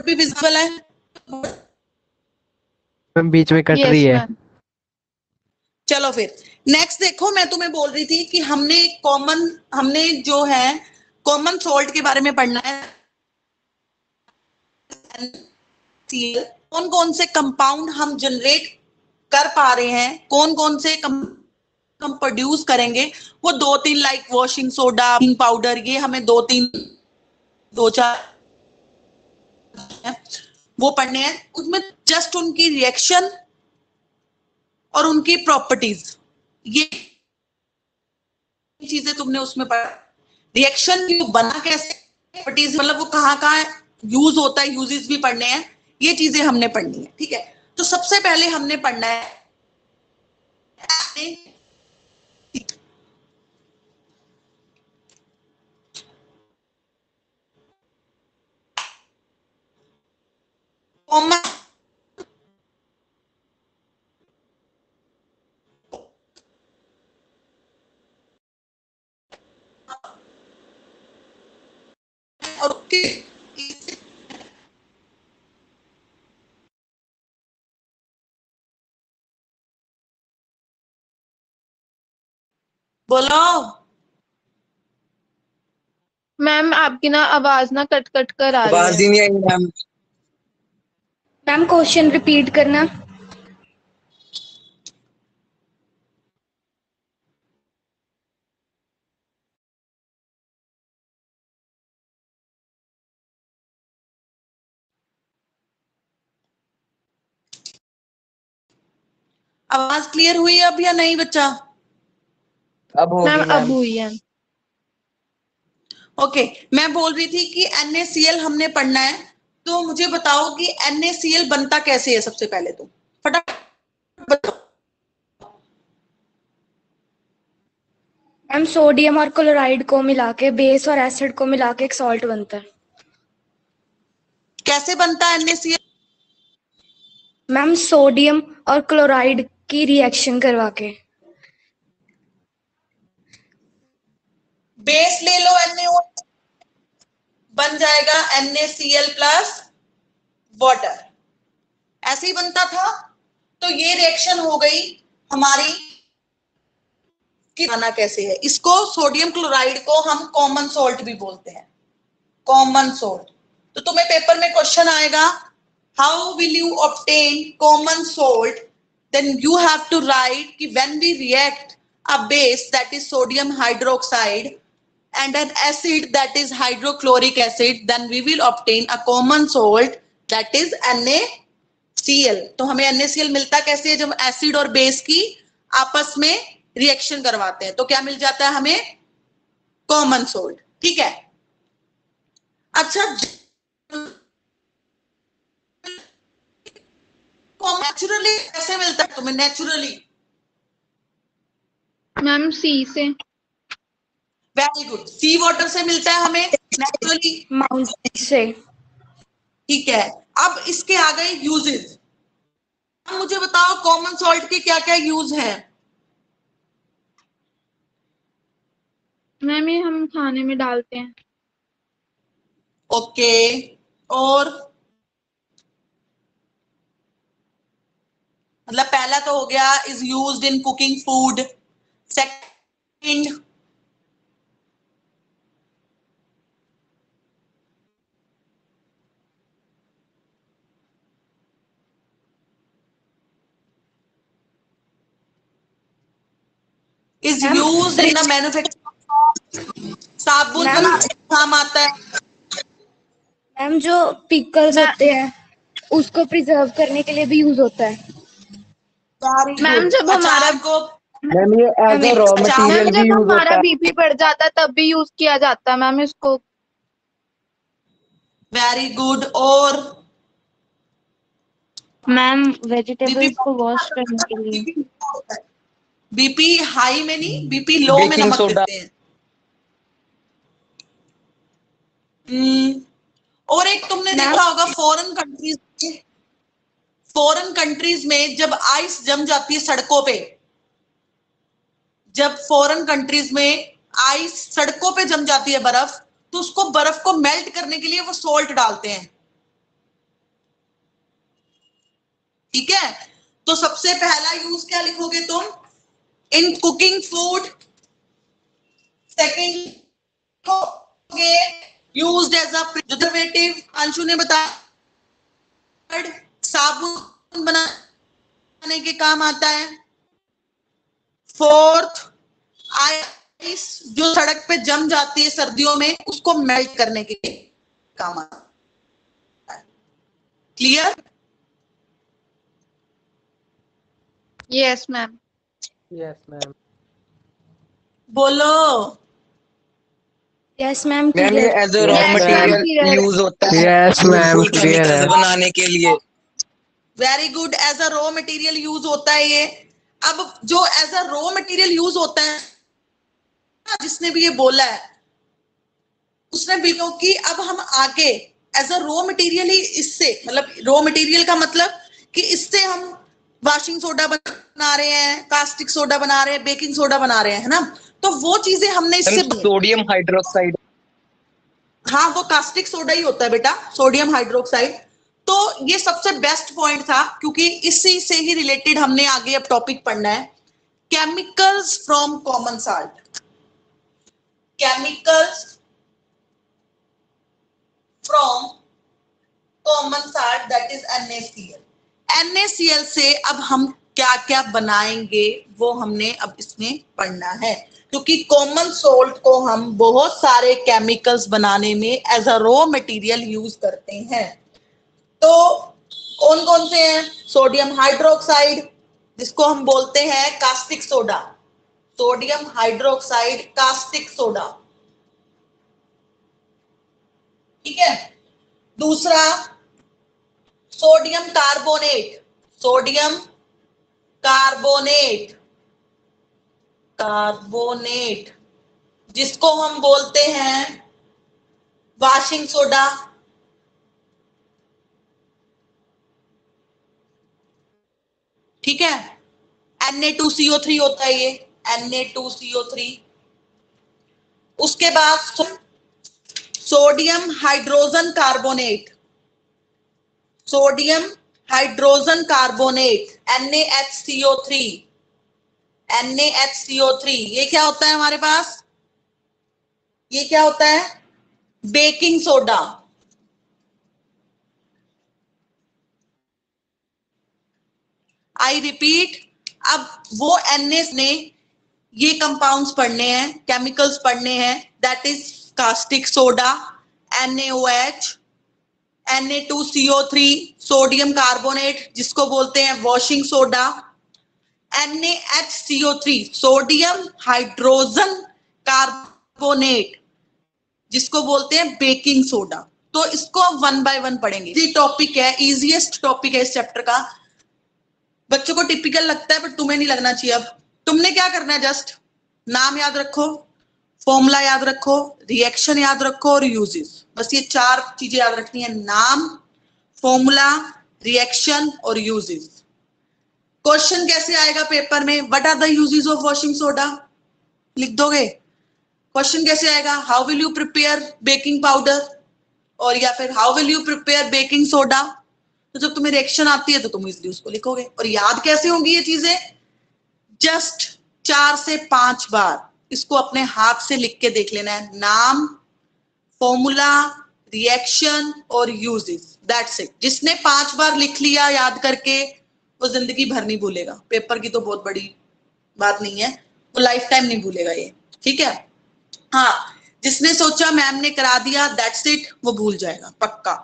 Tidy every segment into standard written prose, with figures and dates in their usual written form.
भी विजिबल है? मैम बीच में कट रही है। चलो फिर नेक्स्ट देखो, मैं तुम्हें बोल रही थी कि हमने जो है कॉमन सॉल्ट के बारे में पढ़ना है। कौन कौन से कंपाउंड हम जनरेट कर पा रहे हैं, कौन कौन से हम प्रोड्यूस करेंगे, वो 2-3 लाइक वॉशिंग सोडा, पाउडर, ये हमें 2-4 वो पढ़ने हैं। उसमें जस्ट उनकी रिएक्शन और उनकी प्रॉपर्टीज, ये चीजें तुमने उसमें पढ़ा। रिएक्शन बना कैसे, प्रॉपर्टीज मतलब वो कहाँ कहाँ यूज होता है, यूजेस भी पढ़ने हैं, ये चीजें हमने पढ़नी है। ठीक है, तो सबसे पहले हमने पढ़ना है कॉमन और बोलो मैम आपकी ना आवाज ना कट कट कर आ रही है। आवाज ही नहीं आई मैम। मैम क्वेश्चन रिपीट करना। आवाज क्लियर हुई अब या नहीं बच्चा? अब होगी मैम अब मैम। हुई है। ओके, मैं बोल रही थी कि NaCl हमने पढ़ना है, तो मुझे बताओ कि NaCl बनता कैसे है। सबसे पहले तो फटाफट बताओ। मैम सोडियम और क्लोराइड को मिला के, बेस और एसिड को मिला के एक सॉल्ट बनता है। कैसे बनता है NaCl? मैम सोडियम और क्लोराइड की रिएक्शन करवा के। बेस ले लो NaO, बन जाएगा NaCl प्लस वाटर। ऐसे ही बनता था। तो ये रिएक्शन हो गई हमारी कि बनाना कैसे है। इसको सोडियम क्लोराइड को हम कॉमन सॉल्ट भी बोलते हैं, कॉमन सॉल्ट। तो तुम्हें पेपर में क्वेश्चन आएगा, how will you obtain common salt, then you have to write कि when we react a base that is sodium hydroxide and an acid that is hydrochloric acid, then we will obtain a common salt that is NaCl। तो हमें NaCl मिलता कैसे है? जब acid और base की आपस में रिएक्शन करवाते हैं तो क्या मिल जाता है हमें? Common salt. ठीक है, अच्छा नेचुरली कैसे मिलता है तुम्हें नेचुरली? मैम सी से। वेरी गुड, सी वाटर से मिलता है हमें नेचुरली। माउंटेन से। ठीक है, अब इसके आ गए यूजेस। मुझे बताओ कॉमन सॉल्ट के क्या क्या यूज हैं? मैम ये हम खाने में डालते हैं। ओके, और मतलब पहला तो हो गया is used in cooking food. Second is used in the manufacturing. साबुन काम आता है। मैम जो पिकल्स होते हैं उसको प्रिजर्व करने के लिए भी यूज होता है। मैम जब हमारा अचार को मैम ये as a raw material ma'am भी जब यूज हमारा होता है। बीपी बढ़ जाता है तब भी यूज किया जाता है मैम इसको। Very good. और मैम वेजिटेबल्स को वॉश करने के लिए। बीपी हाई में नहीं, बीपी लो में बेकिंग नमक सोडा। देते हैं। और एक तुमने देखा होगा फॉरेन कंट्रीज में जब आइस जम जाती है सड़कों पे, जब फॉरेन कंट्रीज में आइस सड़कों पे जम जाती है बर्फ, तो उसको बर्फ को मेल्ट करने के लिए वो सॉल्ट डालते हैं। ठीक है, तो सबसे पहला यूज क्या लिखोगे तुम? In cooking food. सेकेंड लिखोगे used as a preservative, Anshu ने बताया। साबुन बनाने के काम आता है। फोर्थ, आइस जो सड़क पे जम जाती है सर्दियों में, उसको मेल्ट करने के काम आता है। Clear? Yes ma'am. Yes ma'am. बोलो। यस मैम मैम ये clear. As a raw Yes, ma'am. Material use होता है yes ma'am food clear chemicals है। बनाने के लिए। Very good, as a raw material use होता है ये। अब जो as a raw material use होता है, जिसने भी ये बोला है उसने भी, क्योंकि अब हम आगे एज अ रॉ मटेरियल ही इससे, मतलब रॉ मटेरियल का मतलब कि इससे हम वॉशिंग सोडा बना रहे हैं, कास्टिक सोडा बना रहे हैं, बेकिंग सोडा बना रहे हैं, है ना? तो वो चीजें हमने इससे सोडियम हाइड्रोक्साइड। हाँ, वो कास्टिक सोडा ही होता है बेटा, सोडियम हाइड्रोक्साइड। तो ये सबसे बेस्ट पॉइंट था, क्योंकि इसी से ही रिलेटेड हमने आगे अब टॉपिक पढ़ना है, chemicals from common salt. Chemicals from common salt that is NaCl। NaCl से अब हम क्या क्या बनाएंगे वो हमने अब इसमें पढ़ना है, क्योंकि कॉमन सोल्ट को हम बहुत सारे केमिकल्स बनाने में as a raw material use करते हैं। तो कौन कौन से हैं? सोडियम हाइड्रोक्साइड, जिसको हम बोलते हैं caustic soda, sodium hydroxide caustic soda, ठीक है। दूसरा sodium carbonate, sodium carbonate, carbonate जिसको हम बोलते हैं वॉशिंग सोडा, ठीक है। Na2CO3 होता है ये, Na2CO3। उसके बाद sodium hydrogen carbonate, sodium hydrogen carbonate NaHCO3, NaHCO3 ये क्या होता है हमारे पास? ये क्या होता है? Baking soda. आई रिपीट, अब वो Na ने ये कंपाउंड्स पढ़ने हैं, केमिकल्स पढ़ने हैं, that is caustic soda, NaOH, Na2CO3, sodium carbonate जिसको बोलते हैं washing soda, NaHCO3 sodium hydrogen carbonate जिसको बोलते हैं बेकिंग सोडा। तो इसको हम 1 बाय 1 पढ़ेंगे। ये टॉपिक है, इजीएस्ट टॉपिक है इस चैप्टर का। बच्चों को टिपिकल लगता है पर तुम्हें नहीं लगना चाहिए। अब तुमने क्या करना है, जस्ट नाम याद रखो, फॉर्मूला याद रखो, रिएक्शन याद रखो और यूजेस। बस ये 4 चीजें याद रखनी है, नाम, फॉर्मूला, रिएक्शन और यूजेस। क्वेश्चन कैसे आएगा पेपर में? What are the uses of washing soda, लिख दोगे। क्वेश्चन कैसे आएगा? How will you prepare baking powder, और या फिर how will you prepare baking soda. तो जब तुम्हें रिएक्शन आती है तो तुम इजीली उसको लिखोगे। और याद कैसे होंगी ये चीजें? जस्ट 4 से 5 बार इसको अपने हाथ से लिख के देख लेना है, नाम, फॉर्मूला, रिएक्शन और यूजेस, दैट्स इट। जिसने 5 बार लिख लिया याद करके, वो जिंदगी भर नहीं भूलेगा। पेपर की तो बहुत बड़ी बात नहीं है, वो लाइफ टाइम नहीं भूलेगा ये, ठीक है। हाँ, जिसने सोचा मैम ने करा दिया दैट्स इट, वो भूल जाएगा पक्का।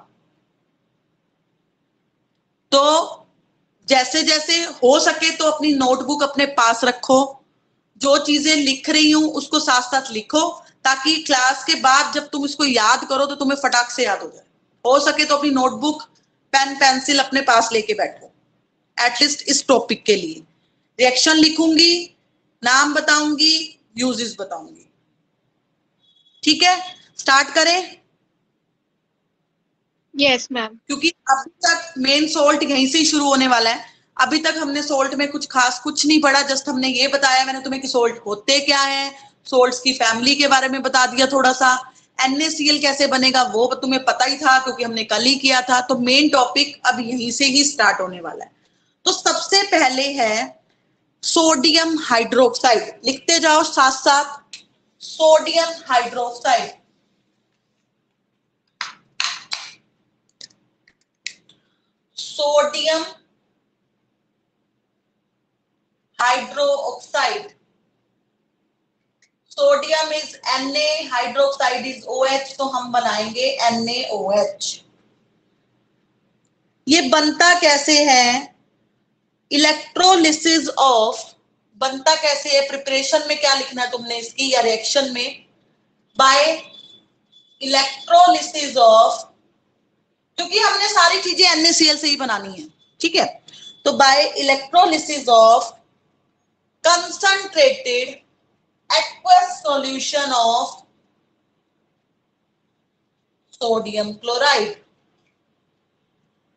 तो जैसे जैसे हो सके तो अपनी नोटबुक अपने पास रखो, जो चीजें लिख रही हूं उसको साथ साथ लिखो, ताकि क्लास के बाद जब तुम इसको याद करो तो तुम्हें फटाक से याद हो जाए। हो सके तो अपनी नोटबुक, पेन, पेंसिल अपने पास लेके बैठो, एटलीस्ट इस टॉपिक के लिए। रिएक्शन लिखूंगी, नाम बताऊंगी, यूजेस बताऊंगी, ठीक है। स्टार्ट करें? Yes ma'am. क्योंकि अभी तक मेन सोल्ट यहीं से ही शुरू होने वाला है। अभी तक हमने सोल्ट में कुछ खास कुछ नहीं पढ़ा, जस्ट हमने ये बताया मैंने तुम्हें कि सोल्ट होते क्या हैं, सोल्ट्स की फैमिली के बारे में बता दिया थोड़ा सा। NaCl कैसे बनेगा वो तुम्हें पता ही था क्योंकि हमने कल ही किया था। तो मेन टॉपिक अब यहीं से ही स्टार्ट होने वाला है। तो सबसे पहले है सोडियम हाइड्रोक्साइड, लिखते जाओ साथ साथ, sodium hydroxide. Sodium hydroxide, sodium is Na, hydroxide is OH, तो हम बनाएंगे NaOH। ये बनता कैसे है? इलेक्ट्रोलिसिस ऑफ, बनता कैसे है, प्रिपरेशन में क्या लिखना है तुमने इसकी या रिएक्शन में? बाय इलेक्ट्रोलिसिस ऑफ, क्योंकि हमने सारी चीजें NaCl से ही बनानी है, ठीक है। तो by electrolysis of concentrated aqueous solution of sodium chloride,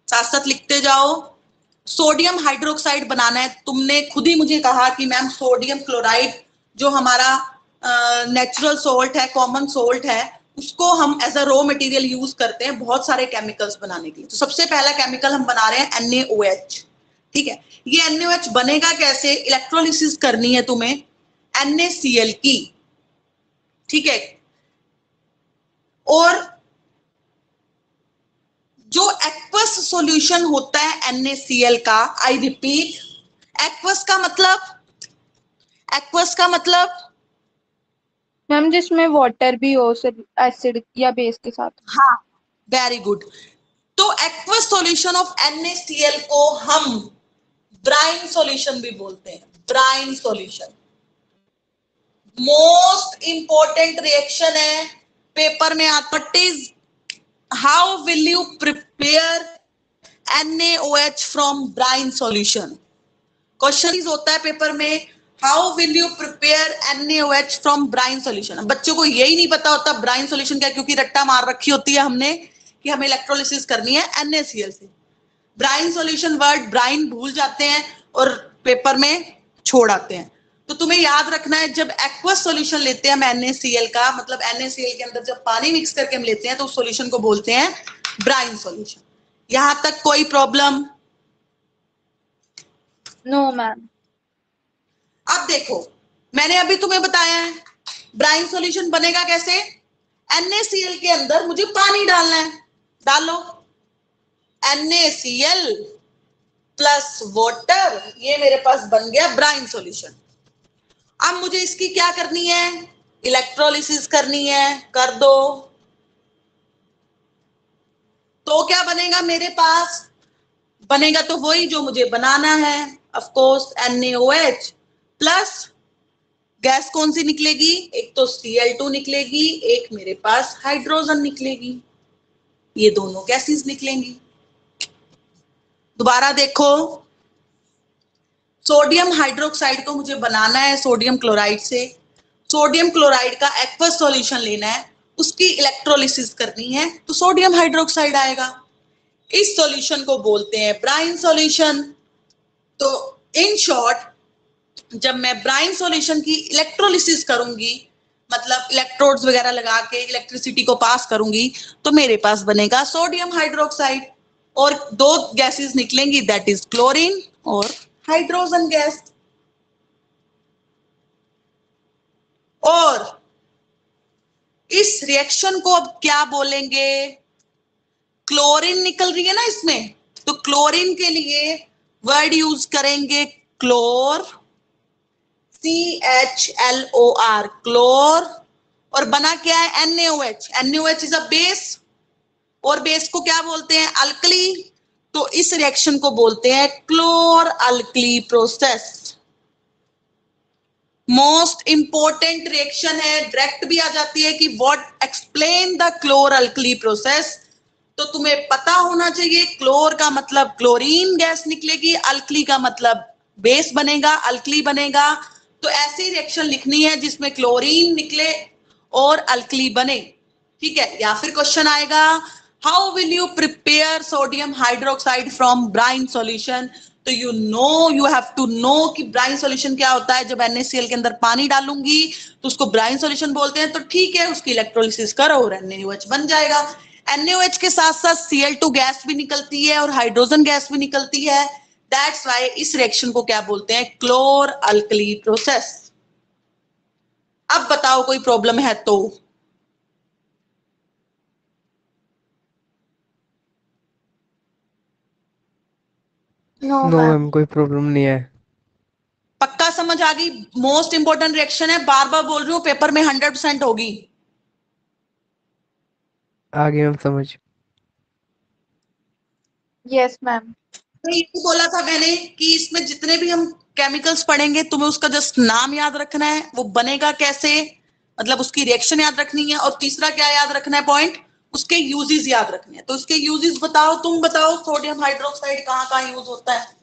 साथ साथ लिखते जाओ। सोडियम हाइड्रोक्साइड बनाना है, तुमने खुद ही मुझे कहा कि मैम सोडियम क्लोराइड जो हमारा नेचुरल सोल्ट है, कॉमन सोल्ट है, उसको हम as a raw material use करते हैं बहुत सारे केमिकल्स बनाने के लिए। तो सबसे पहला केमिकल हम बना रहे हैं NaOH, ठीक है। ये NaOH बनेगा कैसे? इलेक्ट्रोलिसिस करनी है तुम्हें NaCl की, ठीक है। और जो एक्वस सॉल्यूशन होता है NaCl का, आई रिपीट, एक्वस का मतलब, एक्वस का मतलब मैम जिसमें वाटर भी हो, सिर्फ एसिड या बेस के साथ। हाँ, वेरी गुड। तो एक्वस सॉल्यूशन ऑफ NaCl को हम ब्राइन सॉल्यूशन भी बोलते हैं, brine solution. Most important reaction है, पेपर में आता is how will you prepare NaOH from brine solution. Question होता है पेपर में, how will you prepare NaOH from brine solution. बच्चों को यही नहीं पता होता ब्राइन सॉल्यूशन क्या, क्योंकि रट्टा मार रखी होती है हमने कि हमें इलेक्ट्रोलिसिस करनी है NaCl से। ब्राइन सॉल्यूशन वर्ड ब्राइन भूल जाते हैं और पेपर में छोड़ आते हैं। तो तुम्हें याद रखना है, जब एक्वस सॉल्यूशन लेते हैं हम NaCl का, मतलब NaCl के अंदर जब पानी मिक्स करके हम लेते हैं तो उस सॉल्यूशन को बोलते हैं ब्राइन सॉल्यूशन। यहां तक कोई प्रॉब्लम? No ma'am. अब देखो, मैंने अभी तुम्हें बताया है ब्राइन सॉल्यूशन बनेगा कैसे। NaCl के अंदर मुझे पानी डालना है, डालो NaCl प्लस वाटर, ये मेरे पास बन गया ब्राइन सॉल्यूशन। अब मुझे इसकी क्या करनी है? इलेक्ट्रोलिसिस करनी है, कर दो। तो क्या बनेगा मेरे पास? बनेगा तो वही जो मुझे बनाना है, of course NaOH plus gas कौन सी निकलेगी? एक तो Cl2 निकलेगी, एक मेरे पास हाइड्रोजन निकलेगी, ये दोनों गैसेस निकलेंगी। दोबारा देखो, सोडियम हाइड्रोक्साइड को मुझे बनाना है सोडियम क्लोराइड से, सोडियम क्लोराइड का एक्वस सॉल्यूशन लेना है, उसकी इलेक्ट्रोलिसिस करनी है, तो सोडियम हाइड्रोक्साइड आएगा। इस सॉल्यूशन को बोलते हैं ब्राइन सॉल्यूशन। तो इन शॉर्ट, जब मैं ब्राइन सॉल्यूशन की इलेक्ट्रोलिसिस करूंगी, मतलब इलेक्ट्रोड्स वगैरह लगा के इलेक्ट्रिसिटी को पास करूंगी, तो मेरे पास बनेगा सोडियम हाइड्रोक्साइड और दो गैसेस निकलेंगी, दैट इज क्लोरीन और हाइड्रोजन गैस। और इस रिएक्शन को अब क्या बोलेंगे? क्लोरीन निकल रही है ना इसमें, तो क्लोरीन के लिए वर्ड यूज करेंगे क्लोर, CHLOR, क्लोर। और बना क्या है? NaOH। NaOH is a base, और बेस को क्या बोलते हैं? अल्कली। तो इस रिएक्शन को बोलते हैं क्लोर alkali process. Most important reaction है, डायरेक्ट भी आ जाती है कि what explain the क्लोर alkali process. तो तुम्हें पता होना चाहिए, क्लोर का मतलब क्लोरीन गैस निकलेगी, अल्कली का मतलब बेस बनेगा, अल्कली बनेगा। तो ऐसी रिएक्शन लिखनी है जिसमें क्लोरीन निकले और अल्कली बने, ठीक है। या फिर क्वेश्चन आएगा, how will you prepare sodium hydroxide from brine solution. तो यू हैव टू नो कि ब्राइन सॉल्यूशन क्या होता है। जब NaCl के अंदर पानी डालूंगी तो उसको ब्राइन सॉल्यूशन बोलते हैं। तो ठीक है, उसकी इलेक्ट्रोलिसिस करो और NaOH बन जाएगा। NaOH के साथ साथ Cl2 गैस भी निकलती है और हाइड्रोजन गैस भी निकलती है। दैट्स वाई इस रिएक्शन को क्या बोलते हैं, क्लोर अल्कली प्रोसेस। अब बताओ कोई प्रॉब्लम है तो? No no ma'am. मैम, कोई प्रॉब्लम नहीं है। पक्का समझ आ गई? मोस्ट इंपॉर्टेंट रिएक्शन है, बार बार बोल रही हूँ, पेपर में 100% होगी। आगे मैम समझ। Yes ma'am. तो ये बोला था मैंने कि इसमें जितने भी हम केमिकल्स पढ़ेंगे तुम्हें उसका जस्ट नाम याद रखना है, वो बनेगा कैसे, मतलब उसकी रिएक्शन याद रखनी है, और तीसरा क्या याद रखना है पॉइंट, उसके यूजेस याद रखने हैं। तो उसके यूजेस बताओ, तुम बताओ सोडियम हाइड्रोक्साइड कहाँ कहाँ यूज होता है?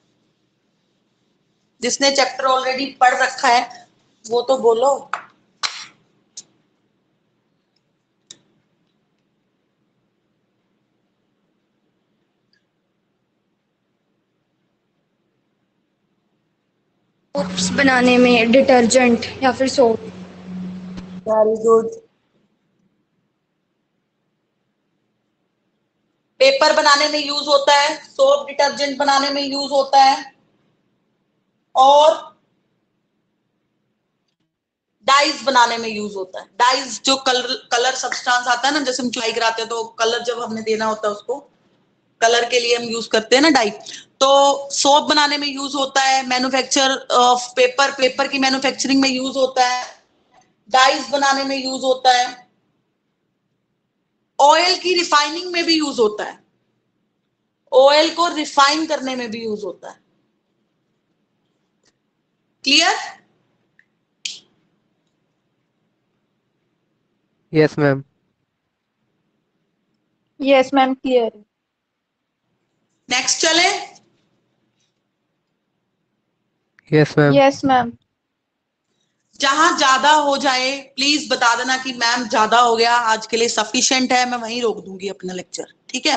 जिसने चैप्टर ऑलरेडी पढ़ रखा है वो तो बोलो। सोप्स बनाने में, डिटर्जेंट या फिर सोप। Very good. पेपर बनाने में यूज होता है, सोप डिटर्जेंट बनाने में यूज होता है, और डाइज बनाने में यूज होता है। डाइज जो कलर सब्सटेंस आता है ना, जैसे हम चुनाई कराते हैं तो कलर जब हमने देना होता है उसको, कलर के लिए हम यूज करते हैं ना डाई। तो सोप बनाने में यूज होता है, मैन्युफैक्चर ऑफ पेपर, पेपर की मैन्युफैक्चरिंग में यूज होता है, डाइज बनाने में यूज होता है, ऑयल की रिफाइनिंग में भी यूज होता है, ऑयल को रिफाइन करने में भी यूज होता है। Clear? Yes ma'am. Yes ma'am clear. Next चले। Yes ma'am. Yes ma'am. जहां ज्यादा हो जाए प्लीज बता देना कि मैम ज्यादा हो गया, आज के लिए सफिशिएंट है, मैं वहीं रोक दूंगी अपना लेक्चर, ठीक है?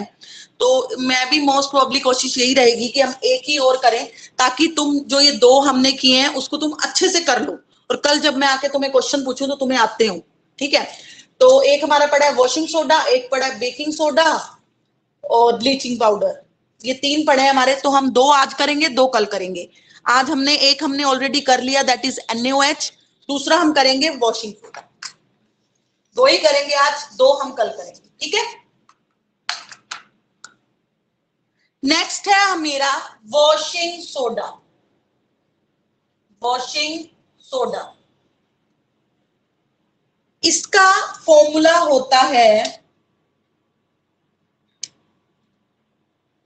तो मैं भी मोस्ट प्रोबेबली कोशिश यही रहेगी कि हम एक ही और करें, ताकि तुम जो ये दो हमने किए हैं उसको तुम अच्छे से कर लो, और कल जब मैं आके तुम्हें क्वेश्चन पूछूं तो तुम्हें आते हो, ठीक है? तो एक हमारा पड़ा है वॉशिंग सोडा, एक पड़ा है बेकिंग सोडा, और ब्लीचिंग पाउडर। ये तीन पढ़े हैं हमारे, तो हम दो आज करेंगे, दो कल करेंगे। आज हमने ऑलरेडी कर लिया, दैट इज NaOH। दूसरा हम करेंगे वॉशिंग सोडा। दो ही करेंगे आज, दो हम कल करेंगे, ठीक है? नेक्स्ट है मेरा वॉशिंग सोडा। वॉशिंग सोडा, इसका फॉर्मूला होता है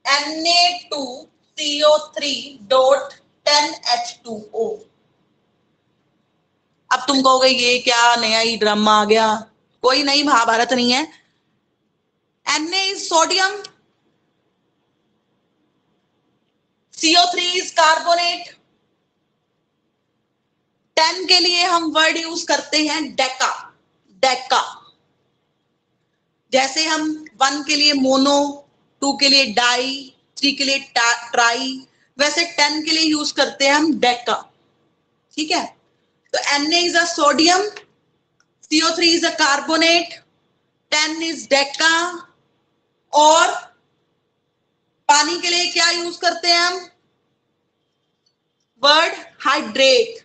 Na2CO3.10H2O। अब तुम कहोगे ये क्या नया ही ड्रामा आ गया? कोई नई महाभारत नहीं है। Na is sodium, CO3 is carbonate, 10 के लिए हम वर्ड यूज करते हैं डेका। डेका, जैसे हम 1 के लिए मोनो, 2 के लिए डाई, 3 के लिए ट्राई, वैसे 10 के लिए यूज करते हैं हम डेका, ठीक है? तो Na is a sodium, CO3 is a carbonate, 10 is Deka, और पानी के लिए क्या यूज करते हैं हम? Word hydrate.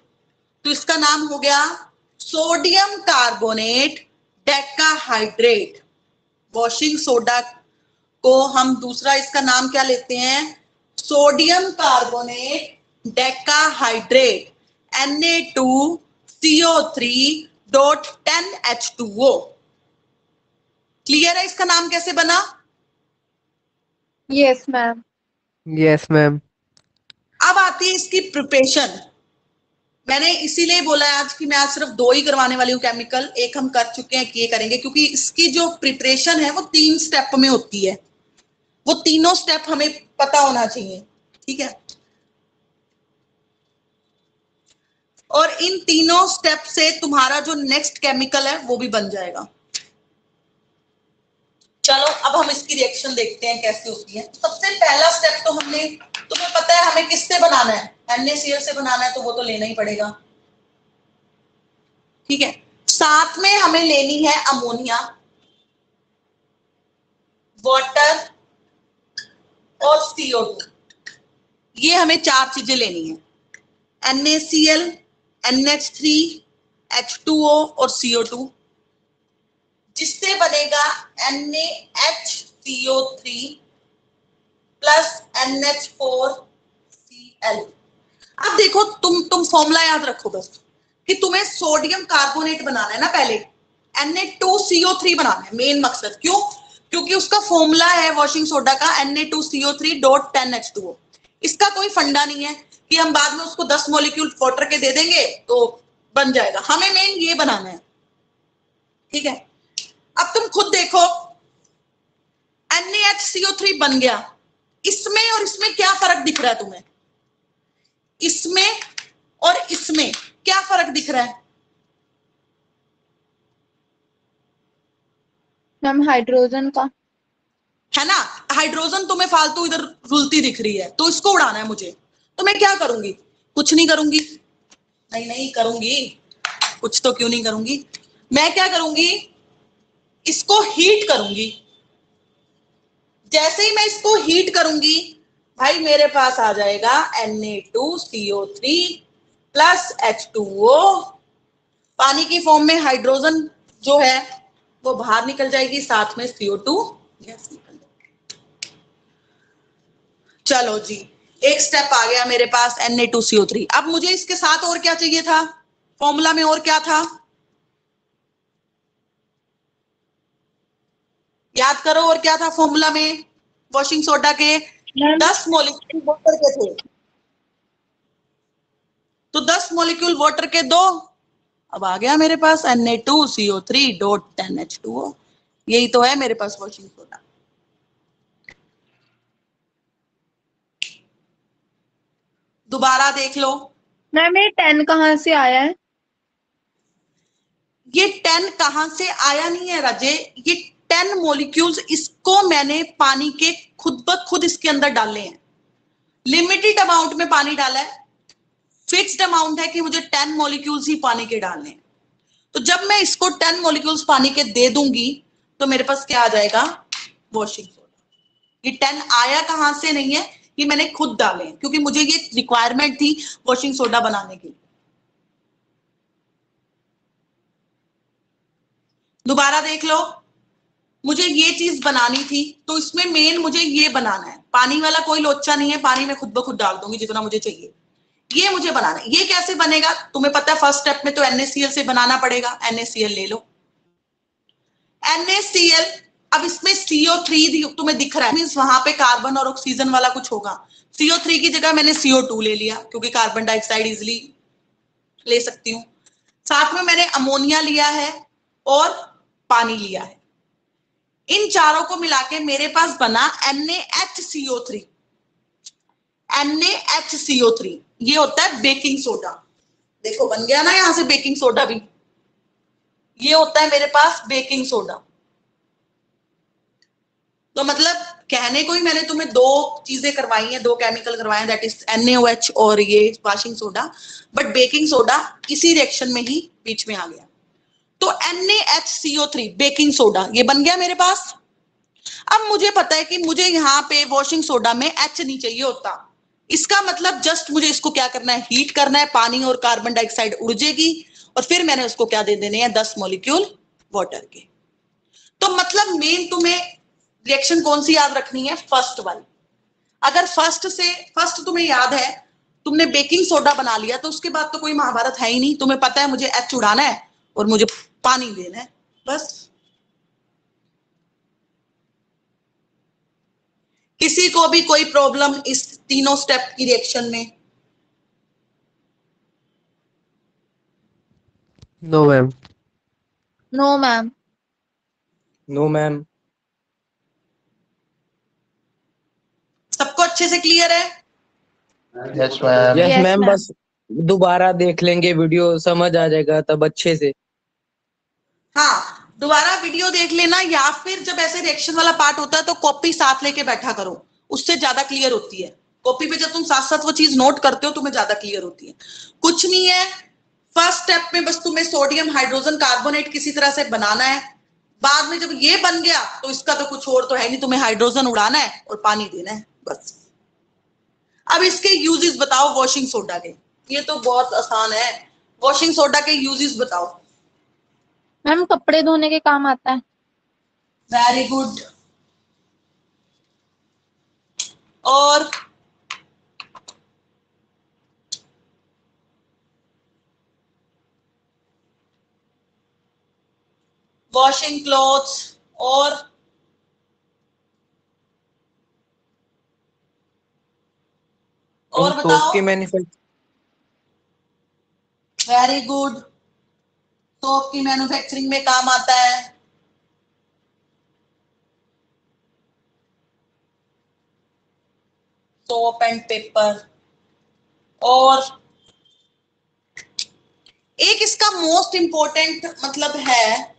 तो इसका नाम हो गया sodium carbonate decahydrate. Washing soda को हम दूसरा इसका नाम क्या लेते हैं? Sodium carbonate decahydrate, Na2CO3.10H2O। Clear है इसका नाम कैसे बना? Yes ma'am. Yes ma'am. अब आती है इसकी प्रिपरेशन। मैंने इसीलिए बोला है आज कि मैं आज सिर्फ दो ही करवाने वाली हूँ केमिकल, एक हम कर चुके हैं, कि ये करेंगे, क्योंकि इसकी जो प्रिपरेशन है वो 3 स्टेप में होती है, वो तीनों स्टेप हमें पता होना चाहिए, ठीक है? और इन तीनों स्टेप से तुम्हारा जो नेक्स्ट केमिकल है वो भी बन जाएगा। चलो अब हम इसकी रिएक्शन देखते हैं कैसे होती है। सबसे पहला स्टेप तो हमने, तुम्हें पता है हमें किससे बनाना है? NaCl से बनाना है, तो वो तो लेना ही पड़ेगा, ठीक है? साथ में हमें लेनी है अमोनिया, वाटर और CO2। ये हमें 4 चीजें लेनी है, NaCl, NH3, H2O और CO2, जिससे बनेगा NaHCO3 प्लस NH4Cl। अब देखो तुम फॉर्मूला याद रखो बस कि तुम्हें सोडियम कार्बोनेट बनाना है ना, पहले Na2CO3 बनाना है, मेन मकसद। क्यों? क्योंकि उसका फॉर्मूला है वॉशिंग सोडा का Na2CO3.10H2O। इसका कोई फंडा नहीं है कि हम बाद में उसको 10 मॉलिक्यूल वाटर के दे देंगे तो बन जाएगा, हमें मेन ये बनाना है, ठीक है। अब तुम खुद देखो, NaHCO3 बन गया, इसमें और इसमें क्या फर्क दिख रहा है तुम्हें? इसमें और इसमें क्या फर्क दिख रहा है? मैम हाइड्रोजन का। है ना, हाइड्रोजन तुम्हें फालतू इधर रुलती दिख रही है, तो इसको उड़ाना है मुझे, तो मैं क्या करूंगी? कुछ नहीं करूंगी, नहीं करूंगी, कुछ तो क्यों नहीं करूंगी, मैं क्या करूंगी? इसको हीट करूंगी। जैसे ही मैं इसको हीट करूंगी भाई, मेरे पास आ जाएगा Na2CO3 प्लस H2O, पानी की फॉर्म में हाइड्रोजन जो है वो बाहर निकल जाएगी, साथ में CO2 गैस निकल जाएगी। चलो जी, एक स्टेप आ गया मेरे पास Na2CO3। अब मुझे इसके साथ और क्या चाहिए था? फॉर्मूला में और क्या था? याद करो, और क्या था फॉर्मूला में वॉशिंग सोडा के? 10 मॉलिक्यूल वाटर के थे, तो 10 मॉलिक्यूल वाटर के 2। अब आ गया मेरे पास Na2CO3.10H2O, यही तो है मेरे पास वॉशिंग सोडा। दोबारा देख लो, मैम ये 10 कहाँ से आया है? ये 10 कहां से आया नहीं है राजे, ये 10 मॉलिक्यूल्स, इसको मैंने पानी के खुद ब खुद इसके अंदर डाले हैं। लिमिटेड अमाउंट में पानी डाला है, फिक्स्ड अमाउंट है कि मुझे 10 मॉलिक्यूल्स ही पानी के डालने हैं। तो जब मैं इसको 10 मॉलिक्यूल्स पानी के दे दूंगी तो मेरे पास क्या आ जाएगा? Washing soda. ये 10 आया कहां से नहीं है, ये मैंने खुद डाले हैं, क्योंकि मुझे ये रिक्वायरमेंट थी वॉशिंग सोडा बनाने की। दोबारा देख लो, मुझे ये चीज बनानी थी, तो इसमें मेन मुझे ये बनाना है, पानी वाला कोई लोचा नहीं है, पानी में खुद ब खुद डाल दूंगी जितना मुझे चाहिए, ये मुझे बनाना है। ये कैसे बनेगा तुम्हें पता है? फर्स्ट स्टेप में तो NaCl से बनाना पड़ेगा। NaCl ले लो, NaCl। अब इसमें CO3 तुम्हें दिख रहा है, मींस वहां पे कार्बन और ऑक्सीजन वाला कुछ होगा। CO3 की जगह मैंने CO2 ले लिया, क्योंकि कार्बन डाइऑक्साइड इजिली ले सकती हूँ। साथ में मैंने अमोनिया लिया है और पानी लिया है। इन चारों को मिला के मेरे पास बना NaHCO3। NaHCO3 ये होता है बेकिंग सोडा। देखो बन गया ना यहां से बेकिंग सोडा भी, ये होता है मेरे पास बेकिंग सोडा। तो मतलब कहने को ही मैंने तुम्हें 2 चीजें करवाई हैं, 2 केमिकल करवाए हैं, दैट इज NaOH और ये washing soda, but baking soda इसी रिएक्शन में ही बीच में आ गया। तो NaHCO3 बेकिंग सोडा ये बन गया मेरे पास। अब मुझे पता है कि मुझे यहाँ पे वॉशिंग सोडा में H नहीं चाहिए होता, इसका मतलब जस्ट मुझे इसको क्या करना है? हीट करना है, पानी और कार्बन डाइऑक्साइड उड़ जाएगी और फिर मैंने उसको क्या दे देने हैं? 10 मॉलिक्यूल वाटर के। तो मतलब मेन तुम्हें रिएक्शन कौन सी याद रखनी है? फर्स्ट वाली। अगर फर्स्ट तुम्हें याद है, तुमने बेकिंग सोडा बना लिया, तो उसके बाद तो कोई महाभारत है ही नहीं। तुम्हें पता है मुझे H उड़ाना है और मुझे पानी देना है, बस। किसी को भी कोई प्रॉब्लम इस तीनों स्टेप की रिएक्शन में? No ma'am. No ma'am. No ma'am. सबको अच्छे से क्लियर है? Yes ma'am. Yes Yes, ma'am, ma'am. बस दोबारा देख लेंगे वीडियो, समझ आ जाएगा तब अच्छे से। हाँ, दोबारा वीडियो देख लेना, या फिर जब ऐसे रिएक्शन वाला पार्ट होता है तो कॉपी साथ लेके बैठा करो, उससे ज्यादा क्लियर होती है। कॉपी पे जब तुम साथ साथ वो चीज नोट करते हो तुम्हें ज्यादा क्लियर होती है। कुछ नहीं है, फर्स्ट स्टेप में बस तुम्हें सोडियम हाइड्रोजन कार्बोनेट किसी तरह से बनाना है। बाद में जब ये बन गया तो इसका तो कुछ और तो है नहीं, तुम्हें हाइड्रोजन उड़ाना है और पानी देना है, बस। अब इसके यूजेस बताओ वॉशिंग सोडा के। ये तो बहुत आसान है, वॉशिंग सोडा के यूजेस बताओ। मैम कपड़े धोने के काम आता है। Very good. और वॉशिंग क्लॉथ्स और सोप बताओ। की मैन्युफैक्चर। वेरी गुड, सोप की मैन्युफैक्चरिंग में काम आता है। Soap and paper. और एक इसका मोस्ट इंपॉर्टेंट मतलब है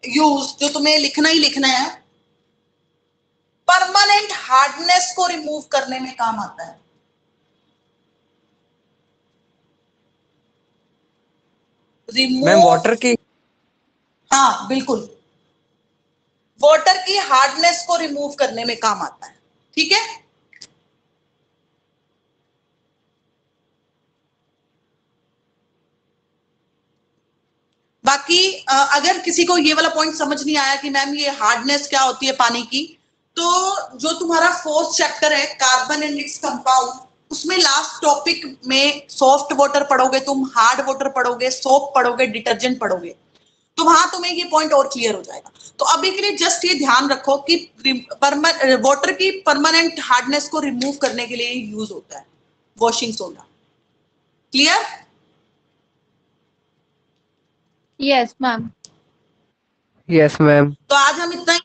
यूज, जो तुम्हें लिखना ही लिखना है, परमानेंट हार्डनेस को रिमूव करने में काम आता है। मैम रिमूव, वाटर की। हाँ बिल्कुल, वाटर की हार्डनेस को रिमूव करने में काम आता है। ठीक है, बाकी अगर किसी को ये वाला पॉइंट समझ नहीं आया कि मैम ये हार्डनेस क्या होती है पानी की, तो जो तुम्हारा फोर्थ चैप्टर है कार्बन एंड इट्स कंपाउंड, उसमें लास्ट टॉपिक में सॉफ्ट वाटर पढ़ोगे तुम, हार्ड वाटर पढ़ोगे, सोप पढ़ोगे, डिटर्जेंट पढ़ोगे, तो वहां तुम्हें ये पॉइंट और क्लियर हो जाएगा। तो अभी के लिए जस्ट ये ध्यान रखो कि वाटर की परमानेंट हार्डनेस को रिमूव करने के लिए यूज होता है washing soda. Clear? Yes ma'am. Yes, ma'am. तो आज हम इतना ही,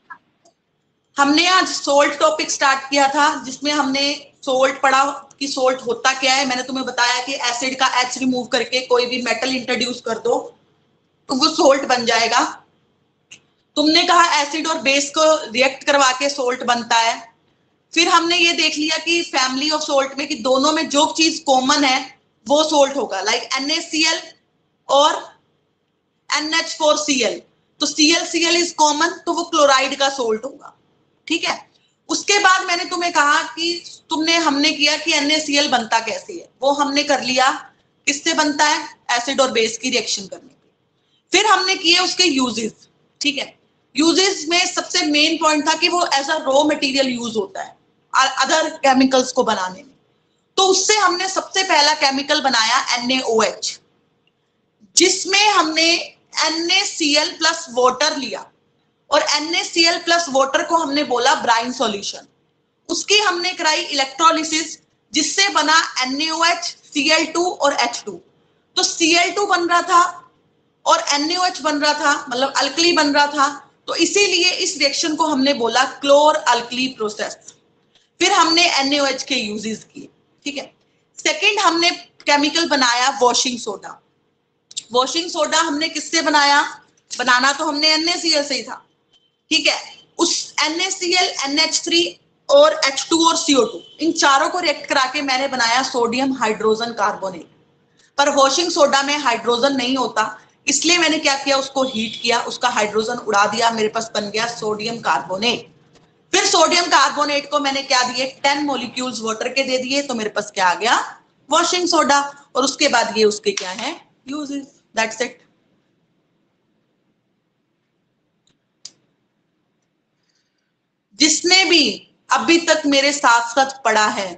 हमने आज सोल्ट टॉपिक स्टार्ट किया था, जिसमें हमने सोल्ट पढ़ा कि सोल्ट होता क्या है। मैंने तुम्हें बताया कि एसिड का एच रिमूव करके कोई भी मेटल इंट्रोड्यूस कर दो तो वो सोल्ट बन जाएगा। तुमने कहा एसिड और बेस को रिएक्ट करवा के सोल्ट बनता है। फिर हमने ये देख लिया कि फैमिली ऑफ सोल्ट में कि दोनों में जो चीज कॉमन है वो सोल्ट होगा, लाइक NaCl और NH4Cl। तो ClCl इज कॉमन, तो वो क्लोराइड का सोल्ट होगा। ठीक है, उसके बाद मैंने तुम्हें कहा कि हमने किया कि NaCl बनता कैसे है, वो हमने कर लिया। किससे बनता है? एसिड और बेस की रिएक्शन करने पे। फिर हमने किए उसके यूजेस। ठीक है, यूजेस में सबसे मेन पॉइंट था कि वो as a raw material use होता है अदर केमिकल्स को बनाने में। तो उससे हमने सबसे पहला केमिकल बनाया NaOH, जिसमें हमने NaCl प्लस वाटर लिया और NaCl प्लस वाटर को हमने बोला ब्राइन सॉल्यूशन। उसकी हमने कराई इलेक्ट्रोलिसिस, जिससे बना NaOH, Cl2 और H2। तो Cl2 बन रहा था और NaOH बन रहा था, मतलब अल्कली बन रहा था। तो इसीलिए इस रिएक्शन को हमने बोला क्लोर अल्कली प्रोसेस। फिर हमने NaOH के यूजेस किए। ठीक है, सेकंड हमने केमिकल बनाया वॉशिंग सोडा। वॉशिंग सोडा हमने किससे बनाया? बनाना तो हमने NaCl से ही था। ठीक है, उस NaCl, NH3 और H2 और CO2, इन चारों को रिएक्ट करा के मैंने बनाया सोडियम हाइड्रोजन कार्बोनेट। पर वॉशिंग सोडा में हाइड्रोजन नहीं होता, इसलिए मैंने क्या किया, उसको हीट किया, उसका हाइड्रोजन उड़ा दिया, मेरे पास बन गया सोडियम कार्बोनेट। फिर सोडियम कार्बोनेट को मैंने क्या दिए, 10 मॉलिक्यूल्स वाटर के दे दिए, तो मेरे पास क्या आ गया, वॉशिंग सोडा। और उसके बाद ये उसके क्या है, यूजेस। That's it. जिसने भी अभी तक मेरे साथ साथ पढ़ा है,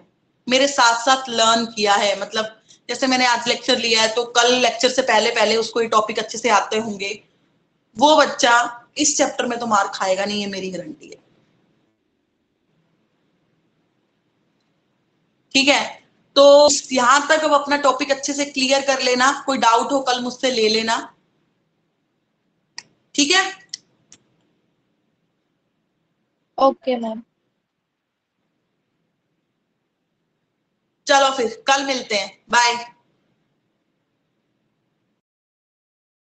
मेरे साथ साथ लर्न किया है, मतलब जैसे मैंने आज लेक्चर लिया है तो कल लेक्चर से पहले पहले उसको ये टॉपिक अच्छे से आते होंगे, वो बच्चा इस चैप्टर में तो मार खाएगा नहीं, ये मेरी गारंटी है। ठीक है, तो यहां तक अब अपना टॉपिक अच्छे से क्लियर कर लेना, कोई डाउट हो कल मुझसे ले लेना। ठीक है, ओके मैम। चलो फिर कल मिलते हैं, बाय।